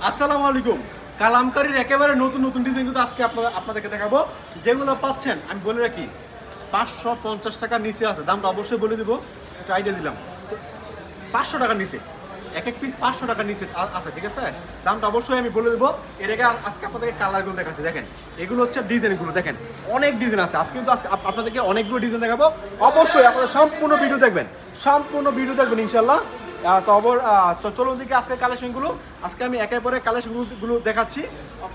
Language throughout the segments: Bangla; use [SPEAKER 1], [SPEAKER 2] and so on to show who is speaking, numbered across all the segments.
[SPEAKER 1] আসসালামু আলাইকুম। কালামকারীর একেবারে নতুন নতুন ডিজাইন কিন্তু আজকে আপনাদেরকে দেখাবো। যেগুলো পাচ্ছেন আমি বলে রাখি 550 টাকার নিচে আছে, দামটা অবশ্যই বলে দিব, একটা আইডিয়া দিলাম। 500 টাকার নিচে এক এক পিস 500 টাকার নিচে আছে, ঠিক আছে? দামটা অবশ্যই আমি বলে দেবো। এর আগে আজকে আপনাদেরকে কালারগুলো দেখাচ্ছি, দেখেন এগুলো হচ্ছে ডিজাইনগুলো, দেখেন অনেক ডিজাইন আছে। আজকে কিন্তু আপনাদেরকে অনেকগুলো ডিজাইন দেখাবো। অবশ্যই আপনাদের সম্পূর্ণ ভিডিও দেখবেন, সম্পূর্ণ ভিডিও দেখবেন ইনশাল্লাহ। তো চলুন দিকে আজকে কালেকশনগুলো, আজকে আমি একের পরে কালেকশনগুলো দেখাচ্ছি।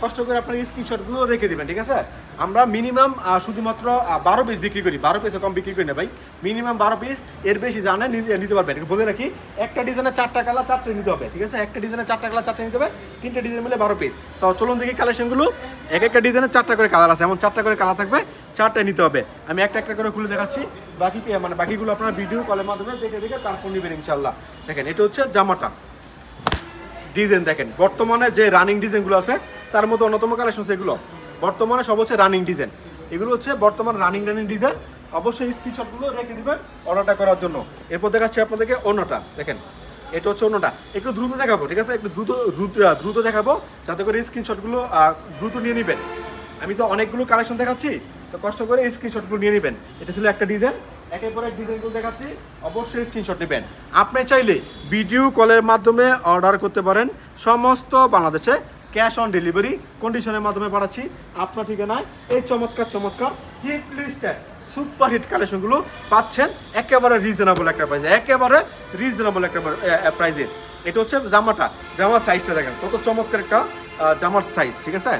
[SPEAKER 1] কষ্ট করে আপনার স্ক্রিনশটগুলো রেখে দিবেন, ঠিক আছে? আমরা মিনিমাম শুধুমাত্র 12 পিস বিক্রি করি, 12 পিসে কম বিক্রি করি না ভাই। মিনিমাম 12 পিস, এর বেশি জানেন নিতে পারবেন। বলে রাখি, একটা ডিজাইনে 4টা কালার 4টে নিতে হবে, ঠিক আছে? একটা ডিজাইনে 4টা কালার 4টে নিতে হবে, 3টে ডিজাইন মিলে 12 পিস। তো চলুন দেখি কালেকশনগুলো। এক একটা ডিজাইনে 4টা করে কালার আছে, এমন 4টা করে কালার থাকবে, 4টাই নিতে হবে। আমি একটা একটা করে খুলে দেখাচ্ছি, বাকিগুলো আপনারা ভিডিও কলের মাধ্যমে দেখে দেখে তারপর নেবেন ইনশাল্লাহ। দেখেন এটা হচ্ছে জামাটা ডিজাইন, দেখেন বর্তমানে যে রানিং ডিজাইনগুলো আছে তার মধ্যে অন্যতম কালেকশন এগুলো। বর্তমানে সব হচ্ছে রানিং ডিজাইন, এগুলো হচ্ছে বর্তমান রানিং ডিজাইন। অবশ্যই স্ক্রিনশটগুলো রেখে দিবেন অর্ডারটা করার জন্য। এরপর দেখাচ্ছি আপনাদেরকে অন্যটা, দেখেন এটা হচ্ছে অন্যটা। একটু দ্রুত দেখাবো, ঠিক আছে? একটু দ্রুত দেখাবো যাতে করে স্ক্রিনশটগুলো দ্রুত নিয়ে নেবেন। আমি তো অনেকগুলো কালেকশন দেখাচ্ছি, তো কষ্ট করে স্ক্রিনশটগুলো নিয়ে নেবেন। এটা ছিল একটা ডিজাইন, একের পর এক ডিজাইনগুলো দেখাচ্ছি, অবশ্যই স্ক্রিনশট নেবেন। আপনি চাইলে ভিডিও কলের মাধ্যমে অর্ডার করতে পারেন, সমস্ত বাংলাদেশে ক্যাশ অন ডেলিভারি কন্ডিশনের মাধ্যমে পাঠাচ্ছি আপনার ঠিকানায়। এই চমৎকার চমৎকার হিট লিস্টের সুপার হিট কালেকশনগুলো পাচ্ছেন একেবারে রিজনেবল একটা প্রাইসে, একেবারে রিজনেবল একটা প্রাইসে। এটা হচ্ছে জামার সাইজটা দেখেন কত চমৎকার একটা জামার সাইজ, ঠিক আছে?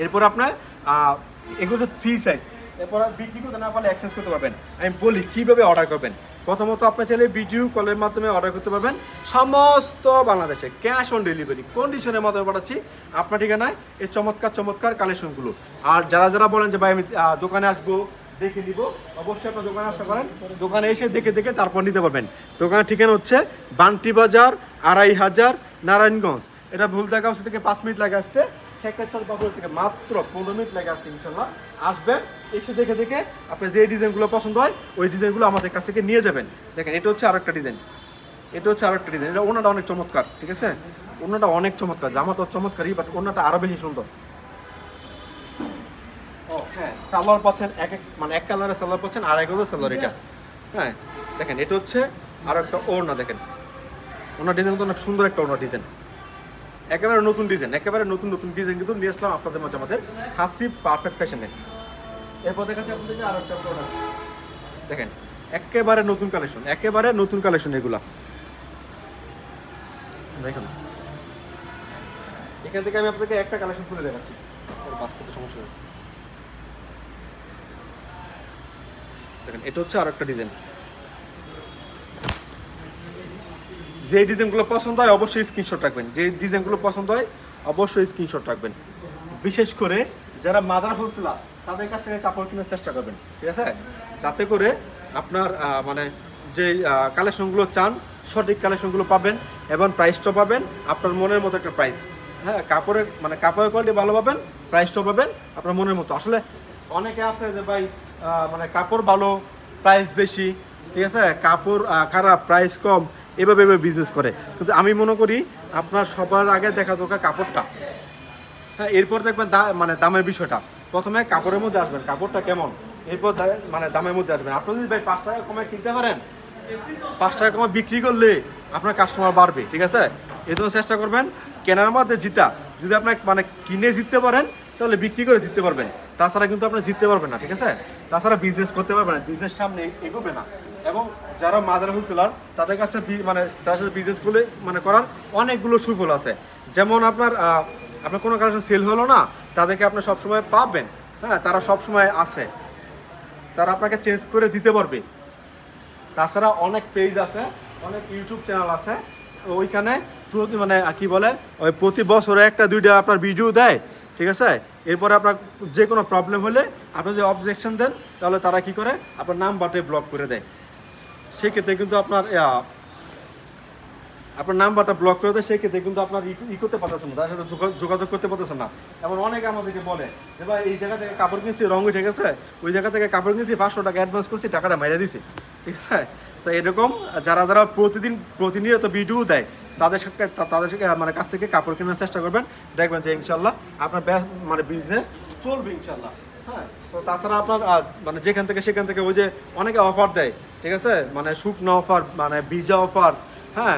[SPEAKER 1] এরপর আপনার এগুলো হচ্ছে 3 সাইজ। এরপর বিক্রি করতে না পারলে এক্সচেঞ্জ করতে পারবেন। আমি বলি কীভাবে অর্ডার করবেন। প্রথমত আপনি চাইলে ভিডিও কলের মাধ্যমে অর্ডার করতে পারবেন, সমস্ত বাংলাদেশে ক্যাশ অন ডেলিভারি কন্ডিশনের মাধ্যমে পাঠাচ্ছি আপনার ঠিকানায় এই চমৎকার চমৎকার কালেকশনগুলো। আর যারা বলেন যে ভাই আমি দোকানে আসবো দেখে নিব, অবশ্যই আপনার দোকানে আসতে পারেন। দোকানে এসে দেখে দেখে তারপর নিতে পারবেন। দোকানের ঠিকানা হচ্ছে বান্টি বাজার 2500 নারায়ণগঞ্জ। এটা ভুলতা গাউসি থেকে 5 মিনিট লাগে আসতে, সেক্টর বাবুর থেকে মাত্র 15 মিনিট লাগে আসতে। ইনশাল্লাহ আসবেন, এসে দেখে দেখে আপনার যে ডিজাইনগুলো পছন্দ হয় ওই ডিজাইনগুলো আমাদের কাছ থেকে নিয়ে যাবেন। দেখেন এটা হচ্ছে আরেকটা ডিজাইন, এটা হচ্ছে আরেকটা ডিজাইন। এটা ওনাটা অনেক চমৎকার, ঠিক আছে? ওনাটা অনেক চমৎকার, জামা তো চমৎকারই, বাট ওনাটা আরও বেশি সুন্দর। ও হ্যাঁ, সালোয়ার পাচ্ছেন এক কালারের সালোয়ার পাচ্ছেন, আর এক সালোয়ার এটা। হ্যাঁ দেখেন এটা হচ্ছে আরও একটা ওড়না, দেখেন ওনার ডিজাইন তো অনেক সুন্দর একটা ওনার ডিজাইন, একেবারে নতুন ডিজাইন, একেবারে নতুন নতুন ডিজাইন কিন্তু নিয়ে আসলাম আপনাদের মাঝে আমাদের হাসিব পারফেক্ট ফ্যাশনে। এরপর দেখাচ্ছি আপনাদেরকে আরো একটা প্রোডাক্ট, দেখেন একেবারে নতুন কালেকশন, একেবারে নতুন কালেকশন এগুলা। দেখুন এখান থেকে আমি আপনাদেরকে একটা কালেকশন খুলে দেখাচ্ছি, বাস করতে সমস্যা নেই। দেখেন এটা হচ্ছে আরো একটা ডিজাইন। যে ডিজাইনগুলো পছন্দ হয় অবশ্যই স্ক্রিনশট রাখবেন, যে ডিজাইনগুলো পছন্দ হয় অবশ্যই স্ক্রিনশট রাখবেন। বিশেষ করে যারা মাদার হোলসেলার তাদের কাছ থেকে কাপড় কেনার চেষ্টা করবেন, ঠিক আছে? যাতে করে আপনার মানে যে কালেকশনগুলো চান সঠিক কালেকশনগুলো পাবেন এবং প্রাইসটাও পাবেন আপনার মনের মতো একটা প্রাইস। হ্যাঁ, কাপড়ের কোয়ালিটি ভালো পাবেন, প্রাইসটাও পাবেন আপনার মনের মতো। আসলে অনেকে আছে যে ভাই মানে কাপড় ভালো প্রাইস বেশি, ঠিক আছে, কাপড় খারাপ প্রাইস কম, এভাবে বিজনেস করে। কিন্তু আমি মনে করি আপনার সবার আগে দেখা দরকার কাপড়টা। হ্যাঁ, এরপর দেখবেন দামের বিষয়টা। প্রথমে কাপড়ের মধ্যে আসবেন, কাপড়টা কেমন, এরপর দামের মধ্যে আসবেন। আপনি যদি ভাই 5 টাকা কমে কিনতে পারেন, 5 টাকা কমে বিক্রি করলে আপনার কাস্টমার বাড়বে, ঠিক আছে? এই জন্য চেষ্টা করবেন কেনার মধ্যে জিতা। যদি আপনার কিনে জিততে পারেন তাহলে বিক্রি করে জিততে পারবেন, তাছাড়া কিন্তু আপনি জিততে পারবেন না, ঠিক আছে? তাছাড়া বিজনেস করতে পারবেন না, বিজনেস সামনে এগোবে না। এবং যারা মাদার হোলসেলার তাদের কাছে তার সাথে বিজনেস করলে করার অনেকগুলো সুফল আছে। যেমন আপনার কোনো কালেকশন সেল হলো না, তাদেরকে আপনি সবসময় পাবেন। হ্যাঁ, তারা সবসময় আছে, তারা আপনাকে চেঞ্জ করে দিতে পারবে। তাছাড়া অনেক পেজ আছে, অনেক ইউটিউব চ্যানেল আছে, ওইখানে প্রতি বছরে 1-2টা আপনার ভিডিও দেয়, ঠিক আছে? এরপরে আপনার যে কোনো প্রবলেম হলে আপনি যদি অবজেকশন দেন তাহলে তারা কি করে আপনার নাম্বারটা ব্লক করে দেয়। সেক্ষেত্রে কিন্তু আপনার নাম্বারটা ব্লক করে দেয়, সেক্ষেত্রে কিন্তু আপনার করতে পারতেছেন না, তার সাথে যোগাযোগ করতে পারতেছেন না। এমন অনেকে আমাদেরকে বলে যে ভাই এই জায়গা থেকে কাপড় কিনছি, রঙ উঠে গেছে, ওই জায়গা থেকে কাপড় কিনছি, 500 টাকা অ্যাডভান্স করছি, টাকাটা মাইরা দিছি, ঠিক আছে? তো এরকম যারা প্রতিনিয়ত ভিডিও দেয় তাদের সাথে মানে কাছ থেকে কাপড় কেনার চেষ্টা করবেন, দেখবেন যে ইনশাল্লাহ আপনার মানে বিজনেস চলবে ইনশাল্লাহ। হ্যাঁ, তো তাছাড়া আপনার মানে যেখান থেকে সেখান থেকে ওই যে অনেকে অফার দেয়, ঠিক আছে, মানে শুকনো অফার, মানে ভিজা অফার, হ্যাঁ,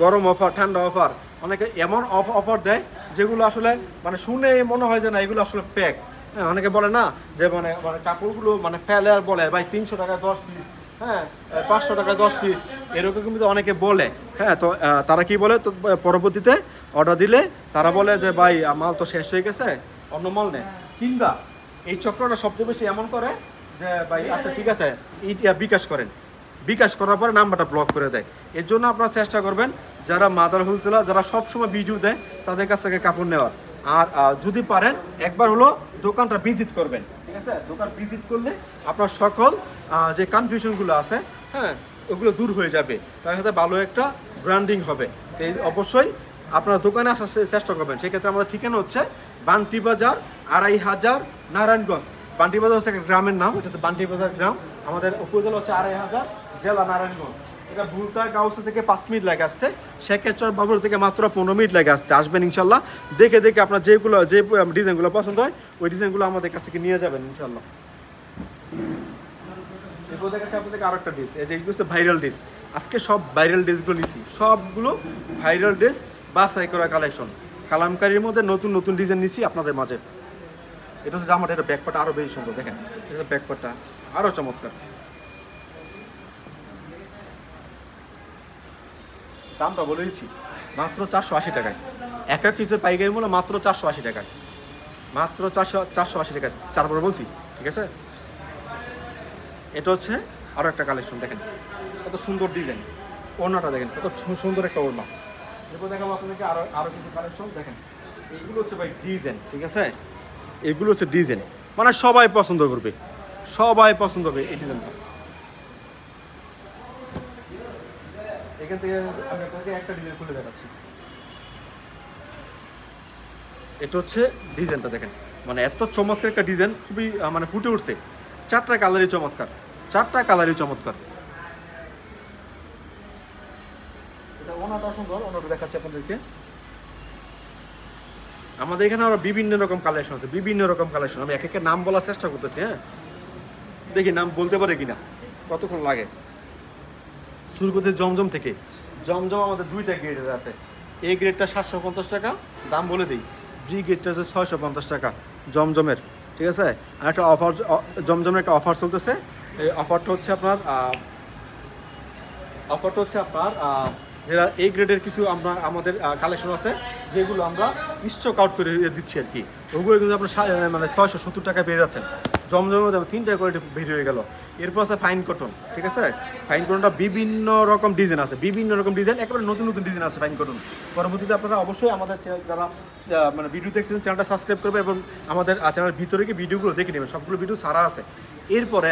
[SPEAKER 1] গরম অফার, ঠান্ডা অফার, অনেকে এমন অফার দেয় যেগুলো আসলে মানে শুনে মনে হয় যে না এগুলো আসলে ফেক। হ্যাঁ, অনেকে বলে না যে মানে মানে কাপড়গুলো মানে ফেলে আর বলে ভাই 300 টাকায় 10 পিস, হ্যাঁ 500 টাকায় 10 পিস, এরকম কিন্তু অনেকে বলে। হ্যাঁ, তো তারা কি বলে, তো পরবর্তীতে অর্ডার দিলে তারা বলে যে ভাই মাল তো শেষ হয়ে গেছে, অন্য মাল নেই। কিংবা এই চক্রটা সবচেয়ে বেশি এমন করে যে ভাই আচ্ছা ঠিক আছে এইটা বিকাশ করেন, বিকাশ করার পরে নাম্বারটা ব্লক করে দেয়। এর জন্য আপনারা চেষ্টা করবেন যারা মাদার হোলসেলার, যারা সবসময় ভিডিও দেয় তাদের কাছ থেকে কাপড় নেওয়ার। আর যদি পারেন একবার হলো দোকানটা ভিজিট করবেন, ঠিক আছে, দোকান ভিজিট করলে আপনার সকল যে কনফিউশনগুলো আছে, হ্যাঁ, ওগুলো দূর হয়ে যাবে, তার সাথে ভালো একটা ব্র্যান্ডিং হবে। এই অবশ্যই আপনারা দোকানে আসার চেষ্টা করবেন। সেক্ষেত্রে আমাদের ঠিকানা হচ্ছে বান্টি বাজার 2500 নারায়ণগঞ্জ। বান্টি বাজার হচ্ছে একটা গ্রামের নাম, এটা হচ্ছে বান্টি বাজার গ্রাম। আমাদের উপজেলা হচ্ছে 2500, জেলা নারায়ণগঞ্জ। এটা ভুলতা গাউসা থেকে 5 মিনিট লাগে আসতে, শেখেরচর বাবুর থেকে মাত্র 15 মিনিট লাগে আসতে। আসবেন ইনশাল্লাহ, দেখে দেখে আপনার যে ডিজাইনগুলো পছন্দ হয় ওই ডিজাইনগুলো আমাদের কাছ থেকে নিয়ে যাবেন ইনশাল্লাহ। এরপর দেখাচ্ছি আপনাদেরকে আরো একটা ডিস, এই যে এগুলো হচ্ছে ভাইরাল ডিস। আজকে সব ভাইরাল ড্রেসগুলো নিছি, সবগুলো ভাইরাল ড্রেস বাছাই করা কালেকশন। কালামকারীর মধ্যে নতুন নতুন ডিজাইন নিছি আপনাদের মাঝে। এটা হচ্ছে জামাটা, এটা ব্যাকপার্টটা আরো বেশি সুন্দর, দেখেন এটা ব্যাকপার্টটা আরো চমৎকার। দামটা বলে দিচ্ছি মাত্র 480 টাকায়। এক এক কিছু পাইকারি মূল্য মাত্র 480 টাকায়, মাত্র 480 টাকায়। 4 বার বলছি, ঠিক আছে। এটা হচ্ছে আরো একটা কালেকশন, দেখেন কত সুন্দর ডিজাইন, ওড়নাটা দেখেন কত সুন্দর একটা ওড়না। এরপর দেখাবো আপনাদেরকে আরো কিছু কালেকশন, দেখেন এইগুলো হচ্ছে ভাই ডিজাইন, ঠিক আছে, এগুলো হচ্ছে ডিজাইন মানে সবাই পছন্দ করবে, সবাই পছন্দ করবে এই ডিজাইনটা। এখান থেকে আমি আপনাকে একটা ডিজাইন খুলে দেখাচ্ছি। এটা হচ্ছে ডিজাইনটা দেখেন, মানে এত চমৎকার একটা ডিজাইন, খুবই মানে ফুটে উঠছে। 4টা কালারই চমৎকার, 4টা কালারই চমৎকার। এটা ওনাটা সুন্দর, ওনাটা দেখাচ্ছি আপনাদেরকে। আমাদের এখানে আরো বিভিন্ন রকম কালেকশন আছে, বিভিন্ন রকম কালেকশন। আমি এক একের নাম বলার চেষ্টা করতেছি, হ্যাঁ, দেখি নাম বলতে পারে কিনা, কতক্ষণ লাগে। শুরু করতে জমজম থেকে। জমজম আমাদের 2টা গ্রেডের আছে। এ গ্রেডটা 750 টাকা, দাম বলে দিই। বি গ্রেডটা হচ্ছে 650 টাকা জমজমের, ঠিক আছে। আর একটা অফার, জমজমের একটা অফার চলতেছে। এই অফারটা হচ্ছে আপনার যেটা এ গ্রেডের কিছু আমাদের কালেকশন আছে যেগুলো আমরা স্টক আউট করে দিচ্ছি আর কি। ওগুলো কিন্তু আপনার মানে 670 টাকায় পেয়ে যাচ্ছেন। জমজমের মধ্যে 3টা কোয়ালিটি বের হয়ে গেল। এরপর আছে ফাইন কটন, ঠিক আছে। ফাইন কটনটা বিভিন্ন রকম ডিজাইন আছে, বিভিন্ন রকম ডিজাইন, একেবারে নতুন নতুন ডিজাইন আছে ফাইন কটন। পরবর্তীতে আপনারা অবশ্যই আমাদের যারা মানে ভিডিও দেখছেন চ্যানেলটা সাবস্ক্রাইব করবে এবং আমাদের চ্যানেলের ভিতরে গিয়ে ভিডিওগুলো দেখে নেবেন, সবগুলো ভিডিও সারা আছে। এরপরে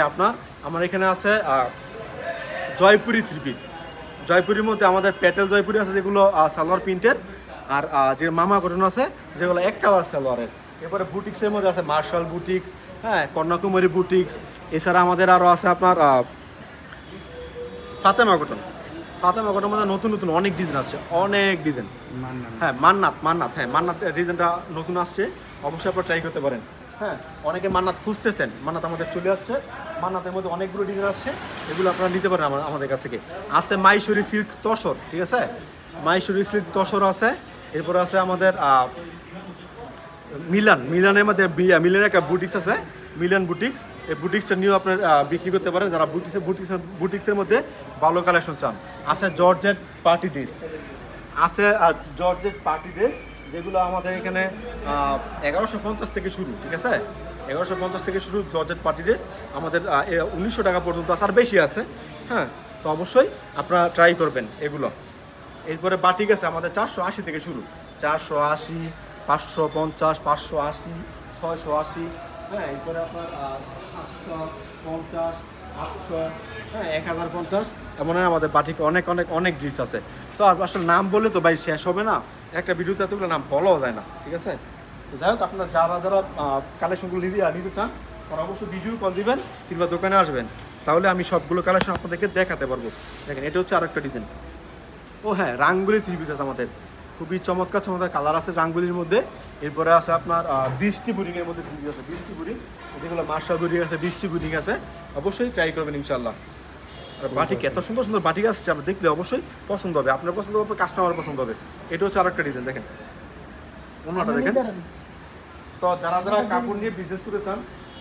[SPEAKER 1] আমার এখানে আছে জয়পুরি 3 পিস। জয়পুরির মধ্যে আমাদের প্যাটেল জয়পুরি আছে যেগুলো সালোয়ার প্রিন্টের, আর যে মামা কটন আছে যেগুলো এক কালার সালোয়ারের। এরপরে বুটিক্সের মধ্যে আছে মার্শাল বুটিক্স, হ্যাঁ, কন্যাকুমারী বুটিক্স। এছাড়া আমাদের আরও আছে আপনার ফাতেমা কটন। ফাতেমা কটনের মধ্যে নতুন নতুন অনেক ডিজাইন আসছে, অনেক ডিজাইন। হ্যাঁ, মান্নাত, হ্যাঁ, মান্নাত ডিজাইনটা নতুন আসছে, অবশ্যই আপনারা ট্রাই করতে পারেন। হ্যাঁ, অনেকে মান্নাত খুঁজতেছেন, মান্নাত আমাদের চলে আসছে। মান্নাতের মধ্যে অনেকগুলো ডিজাইন আসছে, এগুলো আপনারা নিতে পারেন আমাদের কাছ থেকে। আছে মাইশরি সিল্ক তসর, ঠিক আছে, মাইশরি সিল্ক তসর আছে। এরপর আছে আমাদের মিলানের মধ্যে মিলানের একটা বুটিক্স আছে, মিলান বুটিক্স। এই বুটিক্সটা নিয়েও আপনার বিক্রি করতে পারেন যারা বুটিক্সের মধ্যে ভালো কালেকশন চান। আছে জর্জেট পার্টি ড্রেস, আছে জর্জেট পার্টি ড্রেস যেগুলো আমাদের এখানে 1150 থেকে শুরু, ঠিক আছে, 1150 থেকে শুরু জর্জেট পার্টি ড্রেস। আমাদের 1900 টাকা পর্যন্ত আছে, আর বেশি আছে। হ্যাঁ, তো অবশ্যই আপনারা ট্রাই করবেন এগুলো। এরপরে বাটিক আছে আমাদের 480 থেকে শুরু, 480, 550, 580, 680। হ্যাঁ, এরপরে আপনার 750, 800, হ্যাঁ, 1050, এমন আমাদের বাটিকে অনেক ড্রেস আছে। তো আসলে নাম বললে তো ভাই শেষ হবে না, একটা ভিডিওতে এতগুলো নাম বলাও যায় না, ঠিক আছে। তো যাই হোক, আপনারা যারা কালেকশনগুলো নিতে চান তারা অবশ্যই ভিডিও কল দিবেন কিংবা দোকানে আসবেন, তাহলে আমি সবগুলো কালেকশন আপনাদেরকে দেখাতে পারবো। দেখেন এটা হচ্ছে আরেকটা ডিজাইন, ও হ্যাঁ, রাঙ্গুলি থ্রি পিস আছে আমাদের, খুবই চমৎকার চমৎকার কালার আছে রাঙ্গুলির মধ্যে। এরপরে আছে আপনার বৃষ্টি বুরিংয়ের মধ্যে থ্রি পিস আছে, বৃষ্টি বুরিং, যেগুলো মার্শাল বুরিং আছে, বৃষ্টি বুরিং আছে, অবশ্যই ট্রাই করবেন ইনশাল্লাহ। আর বাটিক এত সুন্দর সুন্দর বাটিক আসছে, আপনি দেখলে অবশ্যই পছন্দ হবে, আপনার পছন্দ হবে, কাস্টমার পছন্দ হবে। এটা হচ্ছে আরেকটা ডিজাইন, দেখেন অন্যটা দেখেন। তো যারা যারা কাপড় নিয়ে বিজনেস করতে চান,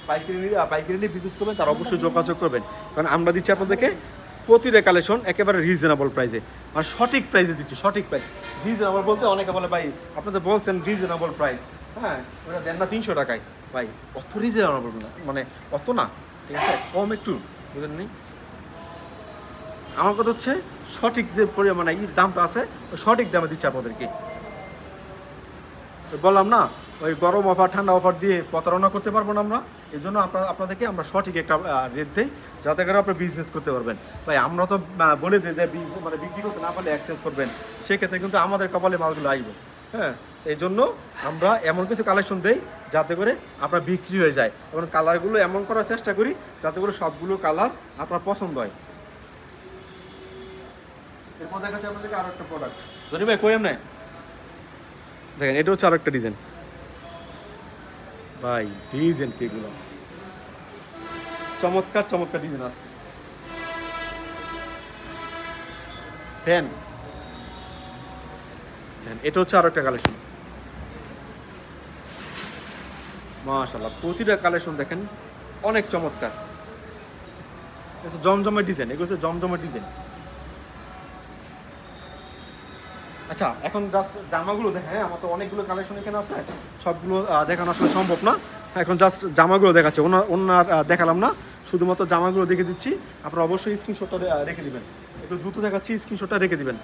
[SPEAKER 1] পাইকারি নিয়ে বিজনেস করবেন, তারা অবশ্যই যোগাযোগ করবেন, কারণ আমরা দিচ্ছি আপনাদেরকে প্রতিটা কালেকশন একেবারে রিজনেবল প্রাইসে, মানে সঠিক প্রাইসে দিচ্ছি, সঠিক প্রাইস। রিজনেবল বলতে অনেকে বলে ভাই আপনাদের বলছেন রিজনেবল প্রাইস, হ্যাঁ ওটা দেন না 300 টাকায়, ভাই অত রিজনেবল না, মানে অত না, ঠিক আছে, কম একটু, বুঝলেন নি? আমার কথা হচ্ছে সঠিক যে মানে দামটা আছে সঠিক দামে দিচ্ছে আপনাদেরকে। বললাম না, ওই গরম অফার ঠান্ডা অফার দিয়ে প্রতারণা করতে পারবো না আমরা, এই জন্য আপনাদেরকে আমরা সঠিক একটা রেট দিই, যাতে করে আপনি বিজনেস করতে পারবেন। ভাই আমরা তো বলে দিই যে মানে বিক্রি করতে না পারলে এক্সচেঞ্জ করবেন, সেক্ষেত্রে কিন্তু আমাদের কপালে মালগুলো আসবে, হ্যাঁ। এই জন্য আমরা এমন কিছু কালেকশন দেই যাতে করে আপনার বিক্রি হয়ে যায়, এবং কালারগুলো এমন করার চেষ্টা করি যাতে করে সবগুলো কালার আপনার পছন্দ হয়। এরপর দেখা যাচ্ছে আপনাদেরকে আরো একটা প্রোডাক্ট, ধরি ভাই কই এমনি দেখেন, এটা হচ্ছে আরেকটা ডিজাইন, ভাই ডিজাইন কেগুলো চমৎকার চমৎকার ডিজাইন আছে। ফ্যান, এটা হচ্ছে আরেকটা কালেকশন, মাশাআল্লাহ প্রতিটা কালেকশন দেখেন অনেক চমৎকার। জমজমের ডিজাইন, এগুলো হচ্ছে জমজমের ডিজাইন। আচ্ছা এখন জাস্ট জামাগুলো দেখেন, হ্যাঁ আমার তো অনেকগুলো কালেকশন এখানে আছে, সবগুলো দেখানো আসলে সম্ভব না, এখন জাস্ট জামাগুলো দেখাচ্ছে, ওনার দেখালাম না, শুধুমাত্র জামাগুলো দেখে দিচ্ছি, আপনারা অবশ্যই স্ক্রিনশটটা রেখে দিবেন, একটু দ্রুত দেখাচ্ছি, স্ক্রিনশটটা রেখে দিবেন।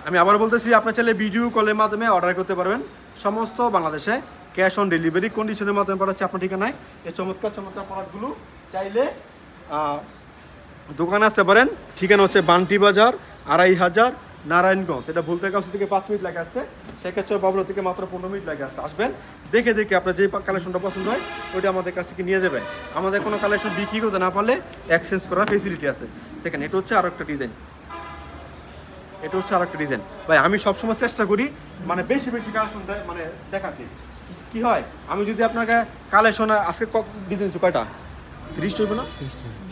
[SPEAKER 1] আমি আবার বলতেছি, আপনার চাইলে ভিডিও কলের মাধ্যমে অর্ডার করতে পারবেন, সমস্ত বাংলাদেশে ক্যাশ অন ডেলিভারি কন্ডিশনের মাধ্যমে পাঠাচ্ছি আপনার ঠিকানায়। এই চমৎকার চমৎকার প্রোডাক্টগুলো চাইলে দোকানে আসতে পারেন, ঠিকানা হচ্ছে বান্টি বাজার 2500 নারায়ণগঞ্জ, এটা ভুলতে কাছে থেকে 5 মিনিট লাগে আসতে, সেক্ষেত্রে বাবুলা থেকে মাত্র 15 মিনিট লাগে আসতে। আসবেন, দেখে দেখে আপনার যে কালেকশনটা পছন্দ হয় ওইটা আমাদের কাছ থেকে নিয়ে যাবেন। আমাদের কোনো কালেকশন বিক্রি করতে না পারলে এক্সচেঞ্জ করার ফেসিলিটি আছে। দেখেন এটা হচ্ছে আরো একটা ডিজাইন, এটা হচ্ছে আরেকটা ডিজাইন। ভাই আমি সবসময় চেষ্টা করি মানে বেশি বেশি কালেকশন মানে দেখাতে, কি হয় আমি যদি আপনাকে কালেকশন আজকে ডিজাইন কয়টা 30টা হবে না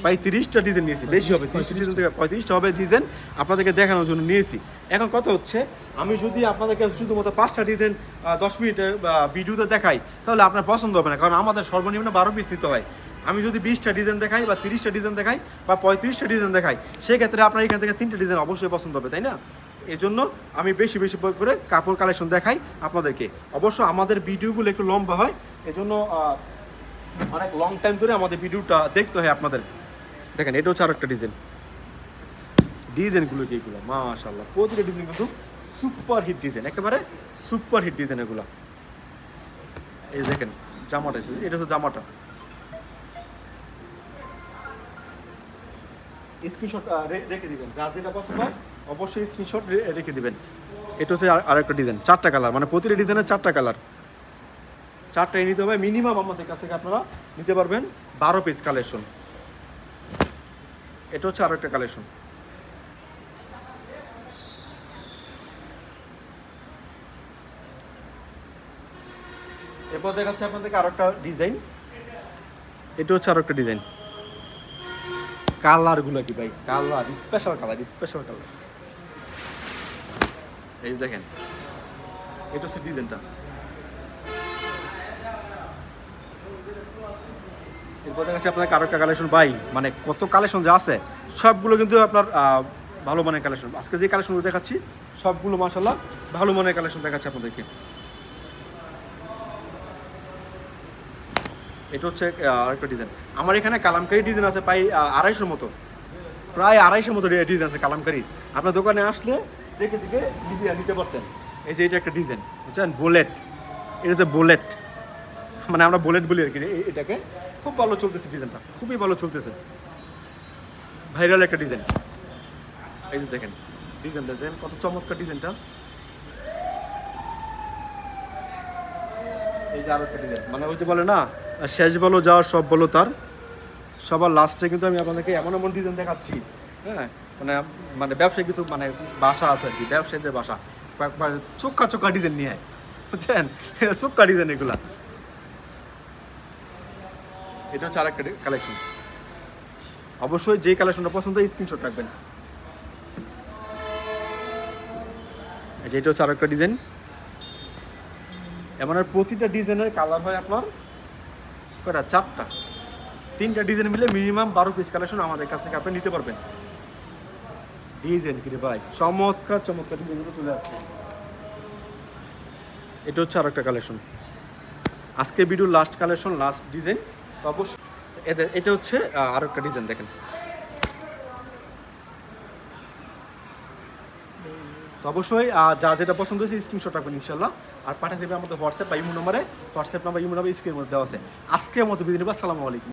[SPEAKER 1] ভাই, 30টা ডিজাইন নিয়েছি, বেশি হবে 30টা ডিজাইন থেকে 35টা হবে ডিজাইন আপনাদেরকে দেখানোর জন্য নিয়েছি। এখন কথা হচ্ছে আমি যদি আপনাদেরকে শুধুমাত্র 5টা ডিজাইন 10 মিনিটে ভিডিওতে দেখাই তাহলে আপনার পছন্দ হবে না, কারণ আমাদের সর্বনিম্ন 12 পিস নিতে হয়। আমি যদি 20টা ডিজাইন দেখাই বা 30টা ডিজাইন দেখাই বা 35টা ডিজাইন দেখাই, সেক্ষেত্রে আপনার এখান থেকে 3টে ডিজাইন অবশ্যই পছন্দ হবে, তাই না? এই জন্য আমি বেশি বেশি করে কাপড় কালেকশন দেখাই আপনাদেরকে। অবশ্য আমাদের ভিডিওগুলো একটু লম্বা হয়, এজন্য অনেক লং টাইম ধরে আমাদের ভিডিওটা দেখতে হয় আপনাদের। দেখেন এটা হচ্ছে আরেকটা ডিজাইন, ডিজাইনগুলো এইগুলো মাশাআল্লাহ প্রতিটা ডিজাইন কিন্তু সুপার হিট ডিজাইন, একেবারে সুপার হিট ডিজাইন এগুলো। এই দেখেন জামাটা, এটা হচ্ছে জামাটা, স্ক্রিনশট রেখে দিবেন, যার যেটা পছন্দ হয় অবশ্যই স্ক্রিনশট রেখে দিবেন। এটা হচ্ছে আরেকটা ডিজাইন, 4টা কালার, মানে প্রতিটা ডিজাইনের 4টা কালার, 4টাই নিতে হবে মিনিমাম। আমাদের কাছ থেকে আপনারা নিতে পারবেন 12 পিস কালেকশন। এটা হচ্ছে আরেকটা কালেকশন, এরপর দেখাচ্ছি আপনাদেরকে আরেকটা ডিজাইন, এটা হচ্ছে আরেকটা ডিজাইন। কালারগুলো কি ভাই, colour special colour, special colour. এই দেখেন এটা হচ্ছে ডিজাইনটা। এরপর দেখাচ্ছি আপনাদের আরেকটা কালেকশন, ভাই মানে কত কালেকশন যা আছে সবগুলো কিন্তু আপনার ভালো মানের কালেকশন। আজকে যে কালেকশনগুলো দেখাচ্ছি সবগুলো মাশাআল্লাহ ভালো মানের কালেকশন দেখাচ্ছি আপনাদেরকে। এটা হচ্ছে আরেকটা ডিজাইন। আমার এখানে কালামকারী ডিজাইন আছে প্রায় 250 মতো, প্রায় 250 মতো ডিজাইন আছে কালামকারী। আপনার দোকানে আসলে দেখে দেখে নিতে পারতেন। এই যে এটা একটা ডিজাইন বুঝছেন, বুলেট, এটা হচ্ছে বুলেট, মানে আমরা বুলেট বলি আর কি এটাকে। খুব ভালো চলতেছে ডিজাইনটা, খুবই ভালো চলতেছে, ভাইরাল একটা ডিজাইন। এই যে দেখেন ডিজাইনটা, দেখেন কত চমৎকার ডিজাইনটা। এই যে আরো একটা ডিজাইন, মানে ওই যে বলে না শেষ বলো যাওয়ার সব বলো তার, সবার লাস্টে কিন্তু আমি আপনাদেরকে এমন এমন ডিজাইন দেখাচ্ছি, হ্যাঁ মানে মানে ব্যবসায়ী কিছু মানে বাসা আছে আর কি, ব্যবসায়ীদের বাসা একবার চোক্কা চোক্কা ডিজাইন নিয়ে আয়, বুঝছেন? চোক্কা ডিজাইন এগুলা। এটা হচ্ছে আরেকটা কালেকশন। অবশ্যই যে কালেকশনটা পছন্দ হয় স্ক্রিনশট রাখবেন। এটা হচ্ছে আরেকটা ডিজাইন। এমন আর প্রতিটা ডিজাইনের কালার হয় আপনার কয়টা, 4টা, 3টা ডিজাইন মিলে মিনিমাম 12 পিস কালেকশন আমাদের কাছ থেকে আপনি নিতে পারবেন। ডিজাইন কি রে ভাই, চমৎকার চমৎকার ডিজাইনগুলো চলে আসছে। এটা হচ্ছে আরেকটা কালেকশন, আজকে ভিডিওর লাস্ট কালেকশন, লাস্ট ডিজাইন। তো অবশ্যই এটা হচ্ছে আরেকটা ডিজাইন দেখেন। তো অবশ্যই যা যেটা পছন্দ হয়েছে স্ক্রিনশট রাখবেন ইনশাল্লাহ, আর পাঠিয়ে দেবে আমাদের হোয়াটসঅ্যাপ বা ইমো নম্বরে। হোয়াটসঅ্যাপ নাম্বার ইমো নাম্বার স্ক্রিনের মধ্যে দেওয়া আছে। আজকের মতো বিদায় নেব, আসসালামু আলাইকুম।